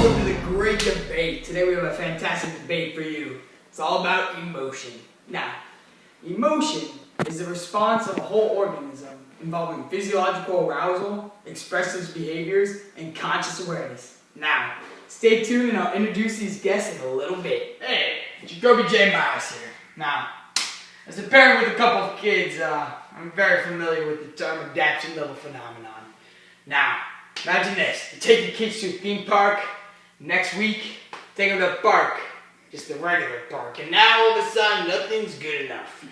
Welcome to the great debate. Today we have a fantastic debate for you. It's all about emotion. Now, emotion is the response of a whole organism involving physiological arousal, expressive behaviors, and conscious awareness. Now, stay tuned and I'll introduce these guests in a little bit. Hey, Jacoby J. Myers here. Now, as a parent with a couple of kids, I'm very familiar with the term adaptation level phenomenon. Now, imagine this. You take your kids to a theme park, next week, take them to a park, just a regular park, and now all of a sudden, nothing's good enough.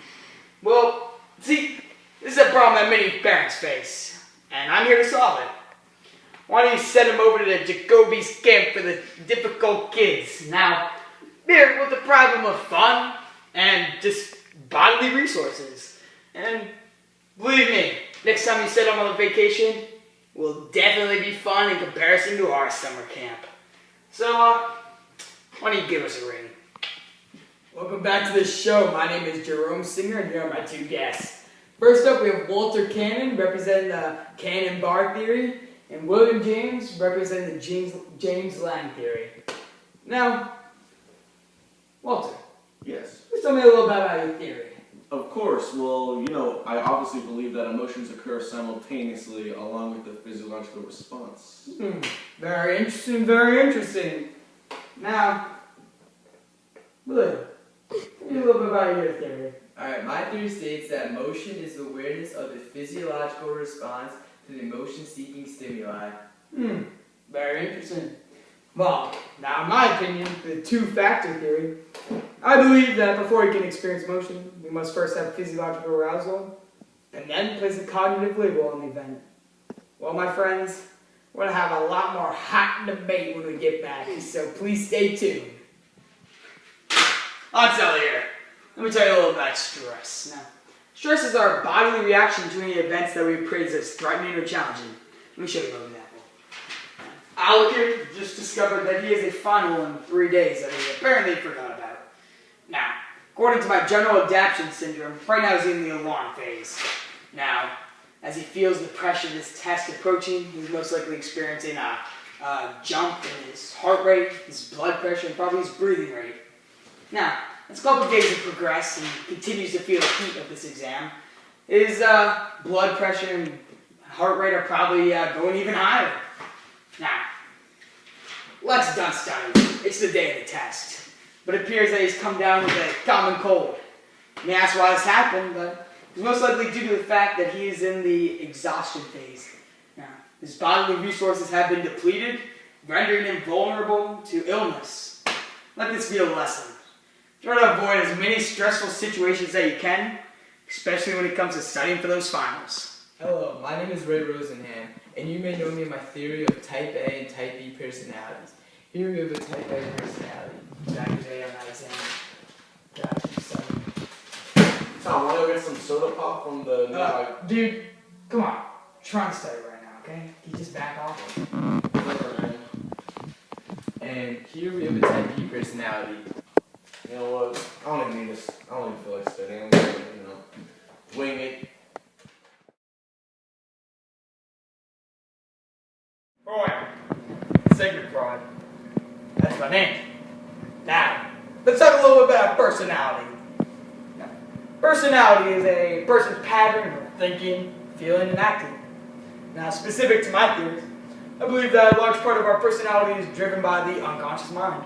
Well, see, this is a problem that many parents face, and I'm here to solve it. Why don't you send them over to the Jacoby's camp for the difficult kids? Now, they're with the problem of fun and just bodily resources. And believe me, next time you send them on a vacation, will definitely be fun in comparison to our summer camp. So, why don't you give us a ring? Welcome back to the show. My name is Jerome Singer, and here are my two guests. First up, we have Walter Cannon, representing the Cannon-Barr theory, and William James, representing the James-Lang theory. Now, Walter. Yes. Please tell me a little bit about your theory. Of course. Well, I obviously believe that emotions occur simultaneously along with the physiological response. Very interesting, very interesting. Now, William, tell me a little bit about your theory. Alright, my theory states that emotion is the awareness of the physiological response to the emotion-seeking stimuli. Very interesting. Well, now in my opinion, the two-factor theory, I believe that before you can experience emotion, we must first have physiological arousal, and then place a cognitive label on the event. Well, my friends, we're going to have a lot more hot debate when we get back, so please stay tuned. I'll tell you here. Let me tell you a little about stress. Now, stress is our bodily reaction to any events that we praise as threatening or challenging. Let me show you an example. Alec just discovered that he has a final in 3 days that he apparently forgot about. Now, according to my general adaptation syndrome, right now he's in the alarm phase. Now, as he feels the pressure of this test approaching, he's most likely experiencing a jump in his heart rate, his blood pressure, and probably his breathing rate. Now, as a couple of days have progressed and he continues to feel the heat of this exam, his blood pressure and heart rate are probably going even higher. Now, let's done studying. It's the day of the test. But it appears that he's come down with a common cold. You may ask why this happened, but it's most likely due to the fact that he is in the exhaustion phase. Now, his bodily resources have been depleted, rendering him vulnerable to illness. Let this be a lesson. Try to avoid as many stressful situations that you can, especially when it comes to studying for those finals. Hello, my name is Ray Rosenham, and you may know me in my theory of type A and type B personalities. Here we have a type A personality. Dr. J on that exam. Gotcha, son. Tom, want to get some soda pop from the... Dude, come on. Try and study right now, okay? Can you just back off? And here we have a type B personality. You know what? I don't even need this. I don't even feel like studying. I'm going to, wing it. Boy, Sigmund Freud. That's my name. Now, let's talk a little bit about personality. Now, personality is a person's pattern of thinking, feeling, and acting. Now, specific to my theories, I believe that a large part of our personality is driven by the unconscious mind.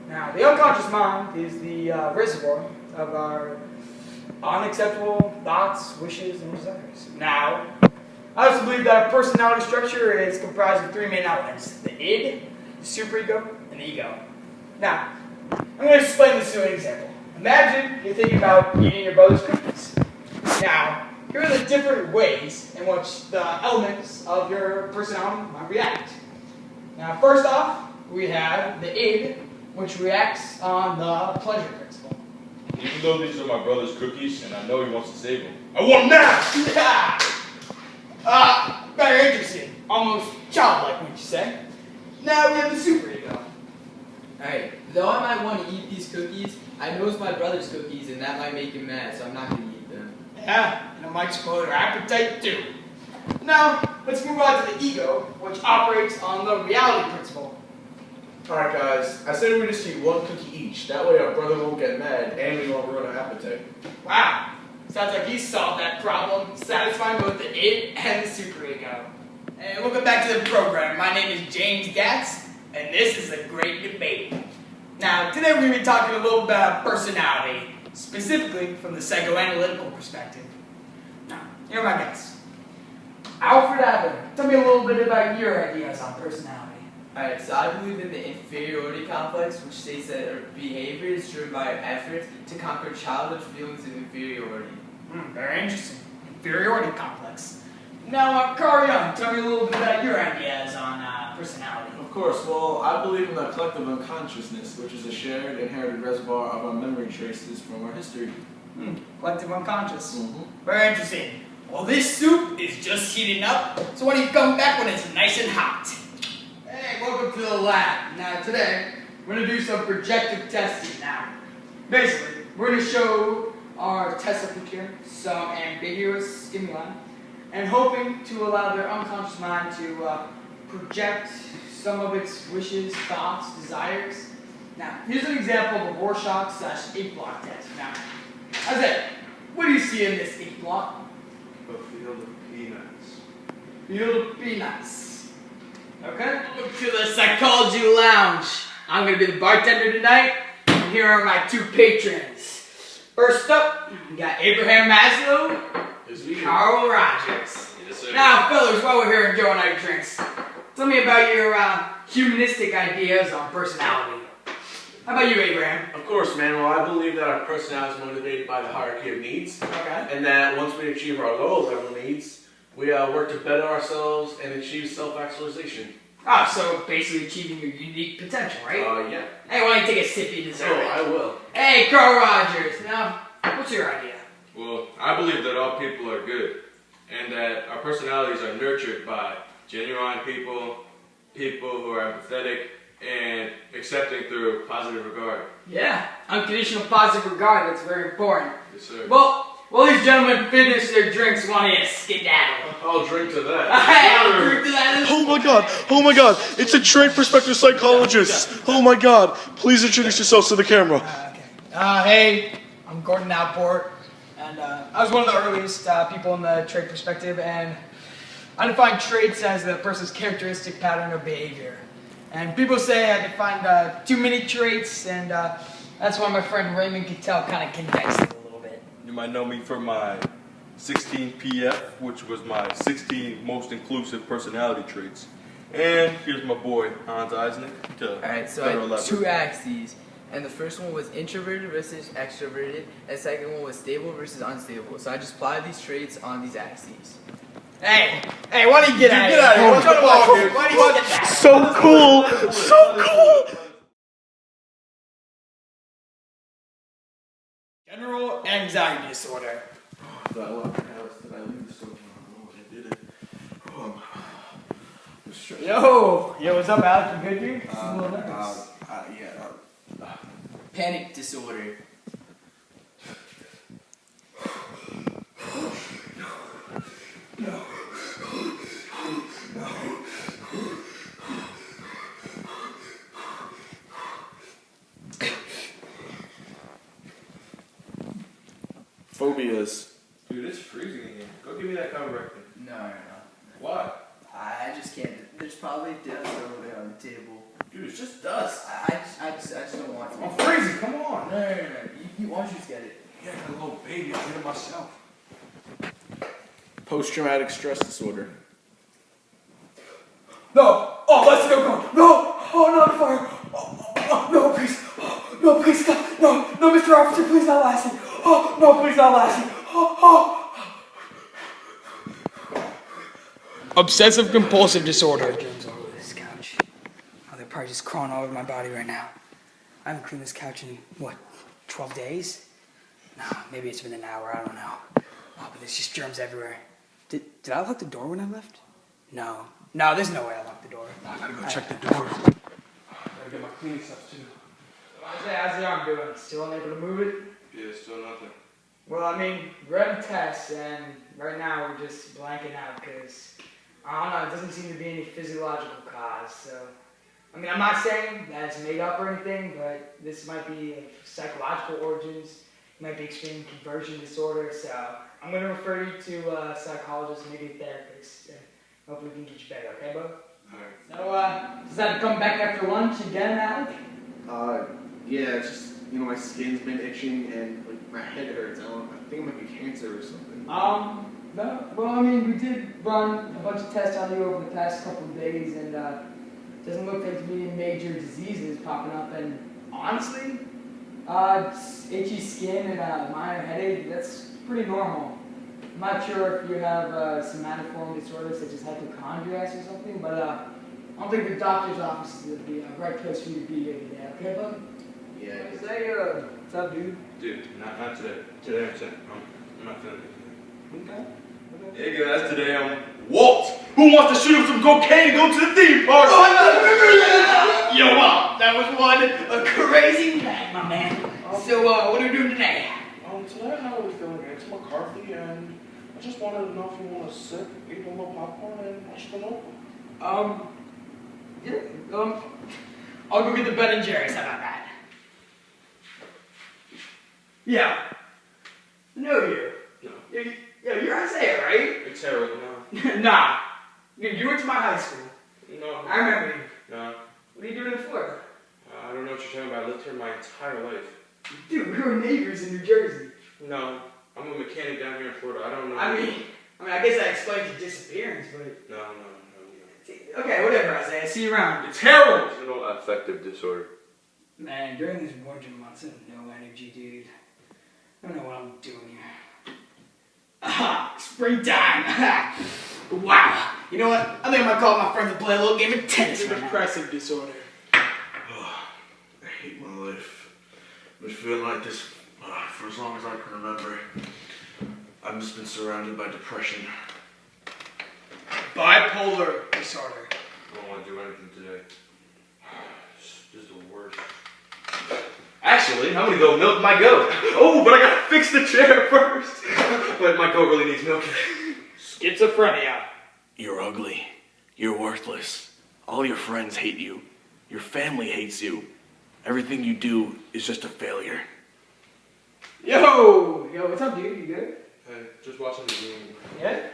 Now, the unconscious mind is the reservoir of our unacceptable thoughts, wishes, and desires. Now, I also believe that our personality structure is comprised of three main elements: the id, the superego, and the ego. Now, I'm going to explain this through an example. Imagine you're thinking about eating your brother's cookies. Now, here are the different ways in which the elements of your personality might react. Now, first off, we have the id, which reacts on the pleasure principle. Even though these are my brother's cookies, and I know he wants to save them, I want them now! Very interesting. Almost childlike, would you say? Now we have the superego. Alright, though I might want to eat these cookies, I know it's my brother's cookies and that might make him mad, so I'm not going to eat them. Yeah, and it might spoil your appetite too. Now, let's move on to the ego, which operates on the reality principle. Alright guys, I said we just eat one cookie each. That way our brother won't get mad and we won't ruin our appetite. Wow, sounds like you solved that problem, satisfying both the id and the superego. And welcome back to the program. My name is James Gatz, and this is a great debate. Now, today we're going to be talking a little about personality, specifically from the psychoanalytical perspective. Now, here are my guests. Alfred Adler, tell me a little bit about your ideas on personality. Alright, so I believe in the inferiority complex, which states that our behavior is driven by our efforts to conquer childhood feelings of inferiority. Very interesting. Inferiority complex. Now, Carl Young, tell me a little bit about your ideas on personality. Of course, well, I believe in the collective unconsciousness, which is a shared, inherited reservoir of our memory traces from our history. Collective unconscious. Very interesting. Well, this soup is just heating up, so why don't you come back when it's nice and hot? Hey, welcome to the lab. Now, today, we're going to do some projective testing now. Basically, we're going to show our test subject some ambiguous stimuli, and hoping to allow their unconscious mind to project some of its wishes, thoughts, desires. Now, here's an example of a Rorschach/ink blot test. Now, how's that? What do you see in this ink blot? A field of peanuts. Field of peanuts. Okay. Welcome to the Psychology Lounge. I'm going to be the bartender tonight, and here are my two patrons. First up, we got Abraham Maslow, Carl Rogers. Yes, sir. Now, fellas, while we're here enjoying our drinks, tell me about your humanistic ideas on personality. How about you, Abraham? Of course, man. Well, I believe that our personality is motivated by the hierarchy of needs, Okay. and that once we achieve our lower level needs, we work to better ourselves and achieve self-actualization. Ah, so basically achieving your unique potential, right? Yeah. Hey, why don't you take a sip? You deserve Oh, it. I will. Hey, Carl Rogers. Now, what's your idea? Well, I believe that all people are good, and that our personalities are nurtured by genuine people, people who are empathetic, and accepting through positive regard. Yeah, unconditional positive regard. That's very important. Yes, sir. Well, these gentlemen finish their drinks. Want to skedaddle? I'll drink to that. Hey, I'll drink to that. Oh my god, it's a trained prospective psychologist. Oh my god, please introduce yourselves to the camera. Hey, I'm Gordon Alport, and I was one of the earliest people in the trait perspective, and I define traits as the person's characteristic pattern of behavior. And people say I defined too many traits, and that's why my friend Raymond Cattell kind of condensed it a little bit. You might know me for my 16 PF, which was my 16 most inclusive personality traits. And here's my boy, Hans Eisnick, to Alright, so better I had elaborate. two axes, and the first one was introverted versus extroverted, and the second one was stable versus unstable. So I just applied these traits on these axes. Hey, why don't you get out of here? Get out of here. What's going on, dude? Why don't you get that? So cool, so cool. General anxiety disorder. Did I lock the house? Did I leave the store? I don't know if I did it. I'm stressed. Yo, what's up, Alex? You good, dude? A little nervous. Panic disorder. Phobias. Dude, it's freezing in here. Go give me that cover record. No. Why? I just can't. There's probably dust over there on the table. Dude, it's just dust. I just don't want to. I'm freezing, come on. No. Why don't you just get it? Yeah, I got a little baby, I'll get it myself. Post-traumatic stress disorder. No! Oh, let's go! No! Oh, not fire! Oh, no, please! Oh, no, please, stop! No, Mr. Officer, please not lasting! Oh, no, please not lasting! Obsessive compulsive disorder. Germs all over this couch. Oh, they're probably just crawling all over my body right now. I haven't cleaned this couch in, 12 days? Nah, maybe it's been an hour, I don't know. Oh, but there's just germs everywhere. Did I lock the door when I left? No, there's no way I locked the door. I gotta go check the door. Gotta get my cleaning stuff too. How's the arm doing? Still unable to move it? Yeah, still nothing. Well, I mean, we're at a test, and right now we're just blanking out because, I don't know, it doesn't seem to be any physiological cause. So, I mean, I'm not saying that it's made up or anything, but this might be of psychological origins. You might be experiencing conversion disorder. So, I'm going to refer you to a psychologist, maybe a therapist. Hopefully we can get you better, okay, bud? Alright. So, decide to come back after lunch again, Alec? Yeah, it's just, my skin's been itching and, like, my head hurts. I think it might be cancer or something. No. Well, I mean, we did run a bunch of tests on you over the past couple of days, and doesn't look like to be any major diseases popping up. And honestly, itchy skin and a minor headache, that's pretty normal. I'm not sure if you have somatoform disorders such as hypochondriasis or something, but I don't think the doctor's office is the right place for you to be here today. Okay, bud? Yeah. Say, what's up, dude? Dude, not today. Today I'm saying, I'm not feeling it today. Okay. Hey guys, today I'm Walt. Who wants to shoot up some cocaine and go to the theme park? Yo, that was one crazy night, my man. So, what are we doing today? Today I have a feeling it's McCarthy, and I just wanted to know if you want to sit, eat a little popcorn, and watch the notebook. I'll go get the Ben and Jerry's. How about that? Yeah. No, you. No. You're Isaiah, right? It's terrible, no. Nah. You went to my high school. No. I remember you. No. What are you doing in Florida? I don't know what you're talking about. I lived here my entire life. Dude, we were neighbors in New Jersey. No. I'm a mechanic down here in Florida. I don't know. I guess that explains your disappearance, but... No. Okay, whatever, Isaiah. See you around. It's heroin! Personal affective disorder. Man, during these winter months, I have no energy, dude. I don't know what I'm doing here. Aha! Springtime! Wow! You know what? I think I might call my friends and play a little game of tennis. It's a depressive disorder. I hate my life. I've been feeling like this for as long as I can remember. I've just been surrounded by depression. Bipolar disorder. I don't want to do anything today. This is the worst. Actually, I'm gonna go milk my goat. Oh, but I gotta fix the chair first. But my goat really needs milking. Schizophrenia. You're ugly. You're worthless. All your friends hate you. Your family hates you. Everything you do is just a failure. Yo, what's up, dude? You good? Hey, just watching the game. Yeah?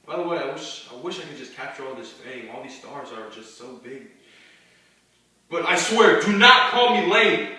By the way, I wish I could just capture all this fame. All these stars are just so big. But I swear, do not call me lame.